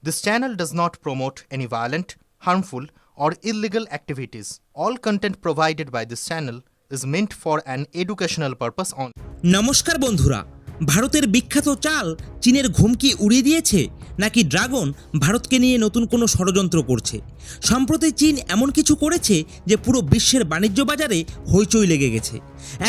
This channel does not promote any violent, harmful, or illegal activities. All content provided by this channel is meant for an educational purpose only. নমস্কার বন্ধুরা, ভারতের বিখ্যাত চাল চীনের ঘুমকি উড়িয়ে দিয়েছে নাকি ড্রাগন ভারতকে নিয়ে নতুন কোনো ষড়যন্ত্র করছে? সম্প্রতি চীন এমন কিছু করেছে যে পুরো বিশ্বের বাণিজ্য বাজারে হইচই লেগে গেছে।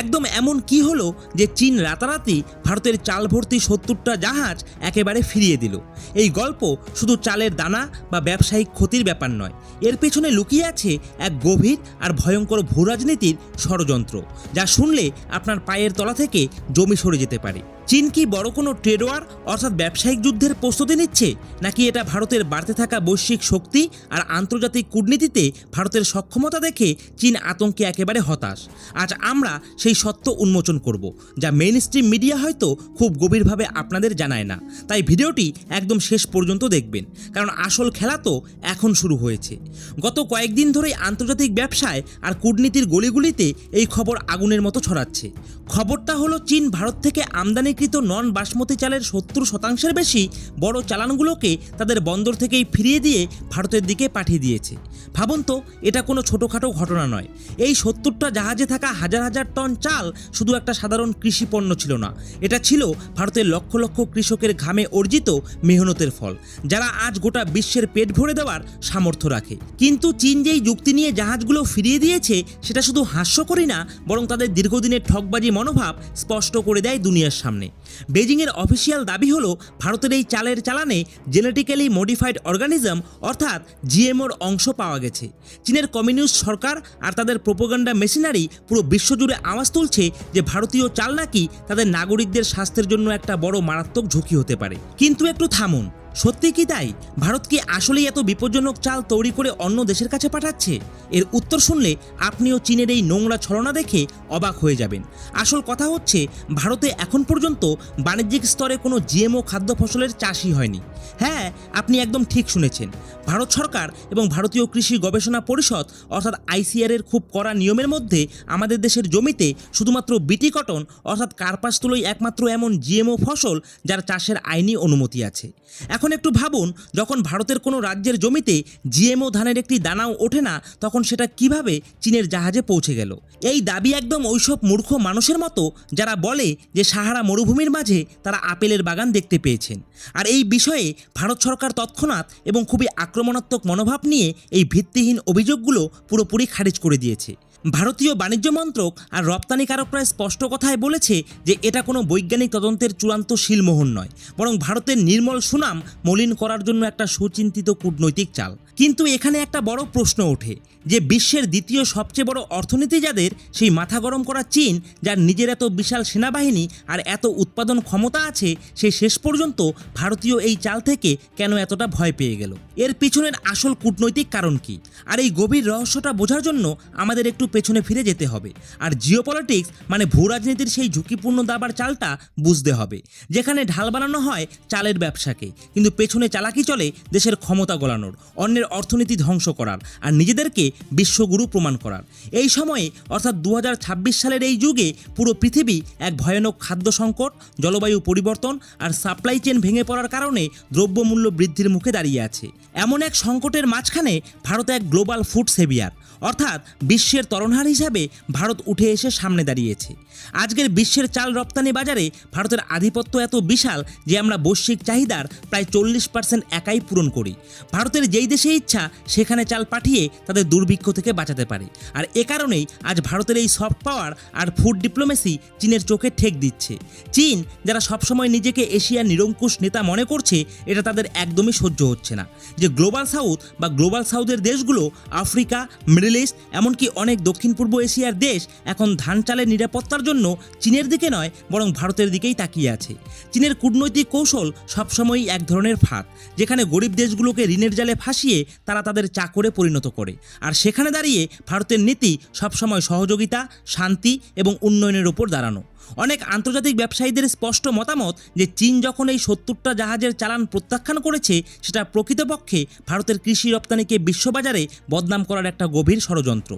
একদম এমন কি হলো যে চীন রাতারাতি ভারতের চাল ভর্তি ৭০টা জাহাজ একেবারে ফিরিয়ে দিল। এই গল্প শুধু চালের দানা বা ব্যবসায়িক ক্ষতির ব্যাপার নয়, এর পেছনে লুকিয়ে আছে এক গভীর আর ভয়ঙ্কর ভূরাজনীতির ষড়যন্ত্র, যা শুনলে আপনার পায়ের তলা থেকে জমি সরে যেতে পারে। চীন কি বড় কোনো ট্রেড ওয়ার অর্থাৎ ব্যবসায়িক যুদ্ধের প্রস্তুতি নিচ্ছে, নাকি এটা ভারতের বাড়তে থাকা বৈশ্বিক শক্তি আর আন্তর্জাতিক কূটনীতিতে ভারতের সক্ষমতা দেখে চীন আতঙ্কে একেবারে হতাশ? আজ আমরা সেই সত্য উন্মোচন করব, যা মেইন স্ট্রিম মিডিয়া হয়তো খুব গভীরভাবে আপনাদের জানায় না। তাই ভিডিওটি একদম শেষ পর্যন্ত দেখবেন, কারণ আসল খেলা তো এখন শুরু হয়েছে। গত কয়েকদিন ধরেই আন্তর্জাতিক ব্যবসায় আর কূটনীতির গলিগুলিতে এই খবর আগুনের মতো ছড়াচ্ছে। খবরটা হলো চীন ভারত থেকে আমদানিকৃত নন বাসমতি চালের ৭০% বেশি বড় চালানগুলোকে তাদের বন্দর থেকেই ফিরিয়ে দিয়ে ভারতের দিকে পাঠিয়ে দিয়েছে। ভাবুন তো, এটা কোনো ছোটোখাটো ঘটনা নয়। এই ৭০টা জাহাজে থাকা হাজার হাজার টন চাল শুধু একটা সাধারণ কৃষি পণ্য ছিল না, এটা ছিল ভারতের লক্ষ লক্ষ কৃষকের ঘামে অর্জিত মেহনতের ফল, যারা আজ গোটা বিশ্বের পেট ভরে দেওয়ার সামর্থ্য রাখে। কিন্তু চীন যেই যুক্তি নিয়ে জাহাজগুলো ফিরিয়ে দিয়েছে, সেটা শুধু হাস্যকরই না, বরং তাদের দীর্ঘদিনের ঠকবাজি মনোভাব স্পষ্ট করে দেয় দুনিয়ার সামনে। বেজিংয়ের অফিসিয়াল দাবি হলো ভারতের এই চালের চালানে জেনেটিক্যালি মডিফাইড অর্গানিজম অর্থাৎ জিএমওর অংশ পাওয়া গেছে। চীনের কমিউনিস্ট সরকার আর তাদের প্রোপাগান্ডা মেশিনারি পুরো বিশ্বজুড়ে আওয়াজ তুলছে যে ভারতীয় চাল নাকি তাদের নাগরিকদের স্বাস্থ্যের জন্য একটা বড় মারাত্মক ঝুঁকি হতে পারে। কিন্তু একটু থামুন, সত্যি কি তাই? ভারত কি আসলেই এত বিপজ্জনক চাল তৈরি করে অন্য দেশের কাছে পাঠাচ্ছে? এর উত্তর শুনলে আপনিও চীনের এই নোংরা ছলনা দেখে অবাক হয়ে যাবেন। আসল কথা হচ্ছে, ভারতে এখন পর্যন্ত বাণিজ্যিক স্তরে কোনো জিএমও খাদ্য ফসলের চাষই হয়নি। হ্যাঁ, আপনি একদম ঠিক শুনেছেন। ভারত সরকার এবং ভারতীয় কৃষি গবেষণা পরিষদ অর্থাৎ আইসিআর এর খুব কড়া নিয়মের মধ্যে আমাদের দেশের জমিতে শুধুমাত্র বিটি কটন অর্থাৎ কার্পাস তুলোই একমাত্র এমন জিএমও ফসল যার চাষের আইনি অনুমতি আছে। এখন একটু ভাবুন, যখন ভারতের কোনো রাজ্যের জমিতে জিএমও ধানের একটি দানাও ওঠে না, তখন সেটা কিভাবে চীনের জাহাজে পৌঁছে গেল? এই দাবি একদম ওইসব মূর্খ মানুষের মতো যারা বলে যে সাহারা মরুভূমির মাঝে তারা আপেলের বাগান দেখতে পেয়েছেন। আর এই বিষয়ে ভারত সরকার তৎক্ষণাৎ এবং খুবই আক্রমণাত্মক মনোভাব নিয়ে এই ভিত্তিহীন অভিযোগগুলো পুরোপুরি খারিজ করে দিয়েছে। ভারতীয় বাণিজ্য মন্ত্রক আর রপ্তানিকারকরা স্পষ্ট কথায় বলেছে যে এটা কোনো বৈজ্ঞানিক তদন্তের চূড়ান্ত শিলমোহর নয়, বরং ভারতের নির্মল সুনাম মলিন করার জন্য একটা সুচিন্তিত কূটনৈতিক চাল। কিন্তু এখানে একটা বড় প্রশ্ন ওঠে যে বিশ্বের দ্বিতীয় সবচেয়ে বড় অর্থনীতি যাদের, সেই মাথা গরম করা চীন, যার নিজের এত বিশাল সেনাবাহিনী আর এত উৎপাদন ক্ষমতা আছে, সে শেষ পর্যন্ত ভারতীয় এই চাল থেকে কেন এতটা ভয় পেয়ে গেল? এর পিছনের আসল কূটনৈতিক কারণ কি? আর এই গভীর রহস্যটা বোঝার জন্য আমাদের একটু পেছনে ফিরে যেতে হবে আর জিওপলিটিক্স মানে ভূরাজনীতির সেই ঝুঁকিপূর্ণ দাবার চালটা বুঝতে হবে, যেখানে ঢাল বানানো হয় চালের ব্যবসাকে, কিন্তু পেছনে চালাকি চলে দেশের ক্ষমতা গলানোর, অন্যের অর্থনীতি ধ্বংস করার আর নিজেদেরকে বিশ্বগুরু প্রমাণ করার। এই সময়ে অর্থাৎ 2026 সালের এই যুগে পুরো পৃথিবী এক ভয়ানক খাদ্য সংকট, জলবায়ু পরিবর্তন আর সাপ্লাই চেন ভেঙে পড়ার কারণে দ্রব্যমূল্য বৃদ্ধির মুখে দাঁড়িয়ে আছে। এমন এক সংকটের মাঝখানে ভারত এক গ্লোবাল ফুড সেভিয়ার অর্থাৎ বিশ্বের তরণহার হিসাবে ভারত উঠে এসে সামনে দাঁড়িয়েছে। আজকের বিশ্বের চাল রপ্তানি বাজারে ভারতের আধিপত্য এত বিশাল যে আমরা বৈশ্বিক চাহিদার প্রায় 40% একাই পূরণ করি। ভারতের যেই দেশে ইচ্ছা সেখানে চাল পাঠিয়ে তাদের দুর্ভিক্ষ থেকে বাঁচাতে পারে। আর এ কারণেই আজ ভারতের এই সফট পাওয়ার আর ফুড ডিপ্লোমেসি চীনের চোখে ঠেক দিচ্ছে। চীন, যারা সবসময় নিজেকে এশিয়ার নিরঙ্কুশ নেতা মনে করছে, এটা তাদের একদমই সহ্য হচ্ছে না যে গ্লোবাল সাউথ বা গ্লোবাল সাউথের দেশগুলো, আফ্রিকা, মিডল ইস্ট, এমনকি অনেক দক্ষিণ পূর্ব এশিয়ার দেশ এখন ধান চালের নিরাপত্তার জন্য চীনের দিকে নয়, বরং ভারতের দিকেই তাকিয়ে আছে। চীনের কূটনৈতিক কৌশল সবসময়ই এক ধরনের ফাঁদ, যেখানে গরিব দেশগুলোকে ঋণের জালে ফাঁসিয়ে তারা তাদের চাকরে পরিণত করে। আর সেখানে দাঁড়িয়ে ভারতের নীতি সবসময় সহযোগিতা, শান্তি এবং উন্নয়নের ওপর দাঁড়ানো। অনেক আন্তর্জাতিক ব্যবসায়ীদের স্পষ্ট মতামত যে চীন যখন এই 70টা জাহাজের চালান প্রত্যাখ্যান করেছে সেটা প্রকৃতপক্ষে ভারতের কৃষি রপ্তানিকে বিশ্ববাজারে বদনাম করার একটা গভীর ষড়যন্ত্র।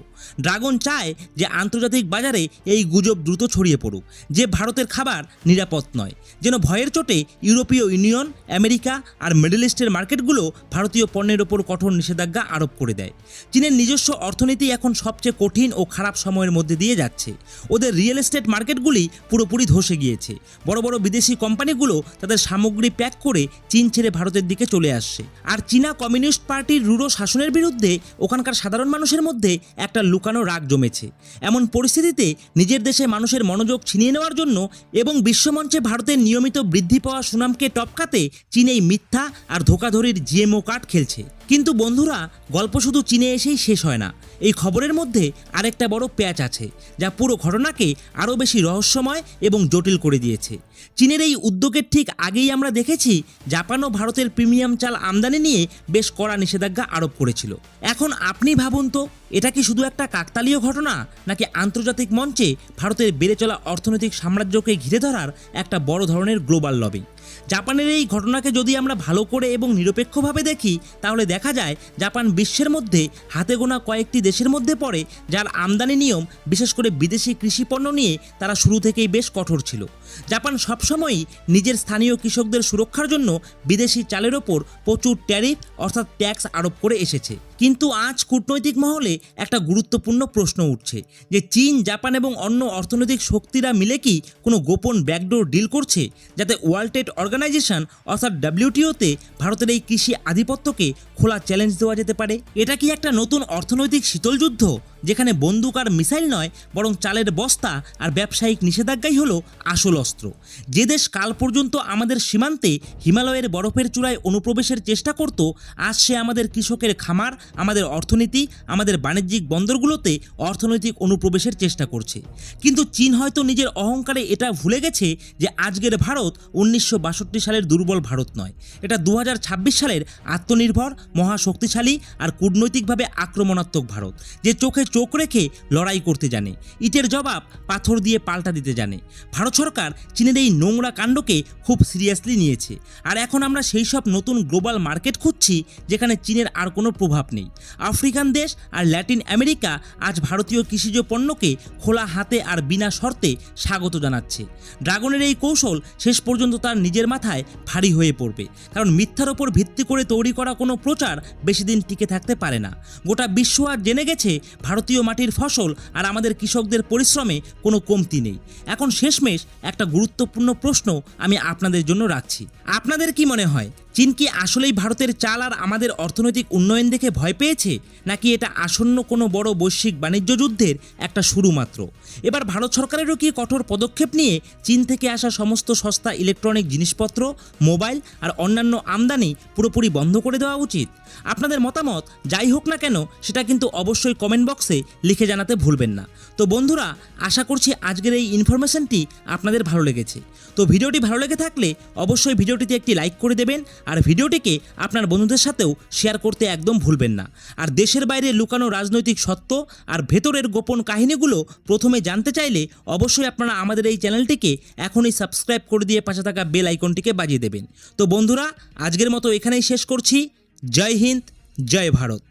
ড্রাগন চায় যে আন্তর্জাতিক বাজারে এই গুজব দ্রুত ছড়িয়ে পড়ুক যে ভারতের খাবার নিরাপদ নয়, যেন ভয়ের চোটে ইউরোপীয় ইউনিয়ন, আমেরিকা আর মিডল ইস্টের মার্কেটগুলো ভারতীয় পণ্যের ওপর কঠোর নিষেধাজ্ঞা আরোপ করে দেয়। চীনের নিজস্ব অর্থনীতি এখন সবচেয়ে কঠিন ও খারাপ সময়ের মধ্যে দিয়ে যাচ্ছে। ওদের রিয়েল এস্টেট মার্কেটগুলি পুরোপুরি ধসে গিয়েছে। বড় বড় বিদেশি কোম্পানিগুলো তাদের সামগ্রী প্যাক করে চীন ছেড়ে ভারতের দিকে চলে আসছে। আর চীনা কমিউনিস্ট পার্টির রূঢ় শাসনের বিরুদ্ধে ওখানকার সাধারণ মানুষের মধ্যে একটা লুকানো রাগ জমেছে। এমন পরিস্থিতিতে নিজের দেশে মানুষের মনোযোগ ছিনিয়ে নেওয়ার জন্য এবং বিশ্বমঞ্চে ভারতের নিয়মিত বৃদ্ধি পাওয়া সুনামকে টপকাতে চীন এই মিথ্যা আর ধোঁকাধড়ির জিএমও কার্ড খেলছে। কিন্তু বন্ধুরা, গল্প শুধু চীনে এসেই শেষ হয় না। এই খবরের মধ্যে আরেকটা বড় প্যাচ আছে যা পুরো ঘটনাকে আরও বেশি রহস্যময় এবং জটিল করে দিয়েছে। চীনের এই উদ্যোগের ঠিক আগেই আমরা দেখেছি জাপানও ভারতের প্রিমিয়াম চাল আমদানি নিয়ে বেশ কড়া নিষেধাজ্ঞা আরোপ করেছিল। এখন আপনি ভাবুন তো, এটা কি শুধু একটা কাকতালীয় ঘটনা, নাকি আন্তর্জাতিক মঞ্চে ভারতের বেড়ে চলা অর্থনৈতিক সাম্রাজ্যকে ঘিরে ধরার একটা বড় ধরনের গ্লোবাল লবি? জাপানের এই ঘটনাকে যদি আমরা ভালো করে এবং নিরপেক্ষভাবে দেখি তাহলে দেখা যায় জাপান বিশ্বের মধ্যে হাতে গোনা কয়েকটি দেশের মধ্যে পড়ে যার আমদানি নিয়ম, বিশেষ করে বিদেশি কৃষিপণ্য নিয়ে তারা শুরু থেকেই বেশ কঠোর ছিল। জাপান সবসময়ই নিজের স্থানীয় কৃষকদের সুরক্ষার জন্য বিদেশি চালের ওপর প্রচুর ট্যারিফ অর্থাৎ ট্যাক্স আরোপ করে এসেছে। কিন্তু আজ কূটনৈতিক মহলে একটা গুরুত্বপূর্ণ প্রশ্ন উঠছে যে চীন, জাপান এবং অন্য অর্থনৈতিক শক্তিরা মিলে কি কোনো গোপন ব্যাকডোর ডিল করছে যাতে ওয়ার্ল্ড ট্রেড অর্গানাইজেশন অর্থাৎ WTO-তে ভারতের এই কৃষি আধিপত্যকে খোলা চ্যালেঞ্জ দেওয়া যেতে পারে? এটা কি একটা নতুন অর্থনৈতিক শীতল যুদ্ধ যেখানে বন্দুক আর মিসাইল নয় বরং চালের বস্তা আর ব্যবসায়িক নিষেধাজ্ঞাই হলো আসল অস্ত্র? যে দেশ কাল পর্যন্ত আমাদের সীমান্তে হিমালয়ের বরফের চূড়ায় অনুপ্রবেশের চেষ্টা করত, আজ সে আমাদের কৃষকের খামার, আমাদের অর্থনীতি, আমাদের বাণিজ্যিক বন্দরগুলোতে অর্থনৈতিক অনুপ্রবেশের চেষ্টা করছে। কিন্তু চীন হয়তো নিজের অহংকারে এটা ভুলে গেছে যে আজকের ভারত 1962 সালের দুর্বল ভারত নয়, এটা 2026 সালের আত্মনির্ভর, মহাশক্তিশালী আর কূটনৈতিকভাবে আক্রমণাত্মক ভারত, যে চোখে চোখ রেখে লড়াই করতে জানে, ইটের জবাব পাথর দিয়ে পাল্টা দিতে জানে। ভারত সরকার চীনের এই নোংরা কাণ্ডকে খুব সিরিয়াসলি নিয়েছে। আর এখন আমরা সেই সব নতুন গ্লোবাল মার্কেট খুঁজছি যেখানে চীনের আর কোনো প্রভাব নেই। আফ্রিকান দেশ আর ল্যাটিন আমেরিকা আজ ভারতীয় কৃষিজ পণ্যকে খোলা হাতে আর বিনা শর্তে স্বাগত জানাচ্ছে। ড্রাগনের এই কৌশল শেষ পর্যন্ত তার নিজের মাথায় ভারী হয়ে পড়বে, কারণ মিথ্যার ওপর ভিত্তি করে তৈরি করা কোনো প্রচার বেশি দিন টিকে থাকতে পারে না। গোটা বিশ্ব আর জেনে গেছে ভারতীয় মাটির ফসল আর আমাদের কৃষকদের পরিশ্রমে কোনো কমতি নেই। এখন শেষমেশ একটা গুরুত্বপূর্ণ প্রশ্ন আমি আপনাদের জন্য রাখছি। আপনাদের কি মনে হয়, চীন কি আসলেই ভারতের চাল আর আমাদের অর্থনৈতিক উন্নয়ন দেখে ভয় পেয়েছে, নাকি এটা আসন্ন কোনো বড় বৈশ্বিক বাণিজ্য যুদ্ধের একটা শুরু মাত্র? এবার ভারত সরকারেরও কি কঠোর পদক্ষেপ নিয়ে চীন থেকে আসা সমস্ত সস্তা ইলেকট্রনিক জিনিসপত্র, মোবাইল আর অন্যান্য আমদানি পুরোপুরি বন্ধ করে দেওয়া উচিত? আপনাদের মতামত যাই হোক না কেন সেটা কিন্তু অবশ্যই কমেন্ট বক্সে লিখে জানাতে ভুলবেন না। তো বন্ধুরা, আশা করছি আজকের এই ইনফরমেশনটি আপনাদের ভালো লেগেছে। তো ভিডিওটি ভালো লেগে থাকলে অবশ্যই ভিডিওটিতে একটি লাইক করে দেবেন আর ভিডিওটিকে আপনার বন্ধুদের সাথেও শেয়ার করতে একদম ভুলবেন না। আর দেশের বাইরে লুকানো রাজনৈতিক সত্য আর ভেতরের গোপন কাহিনীগুলো প্রথমে জানতে চাইলে অবশ্যই আপনারা আমাদের এই চ্যানেলটিকে এখনই সাবস্ক্রাইব করে দিয়ে পাশে থাকা বেল আইকনটিকে বাজিয়ে দেবেন। তো বন্ধুরা, আজকের মতো এখানেই শেষ করছি। জয় হিন্দ, জয় ভারত।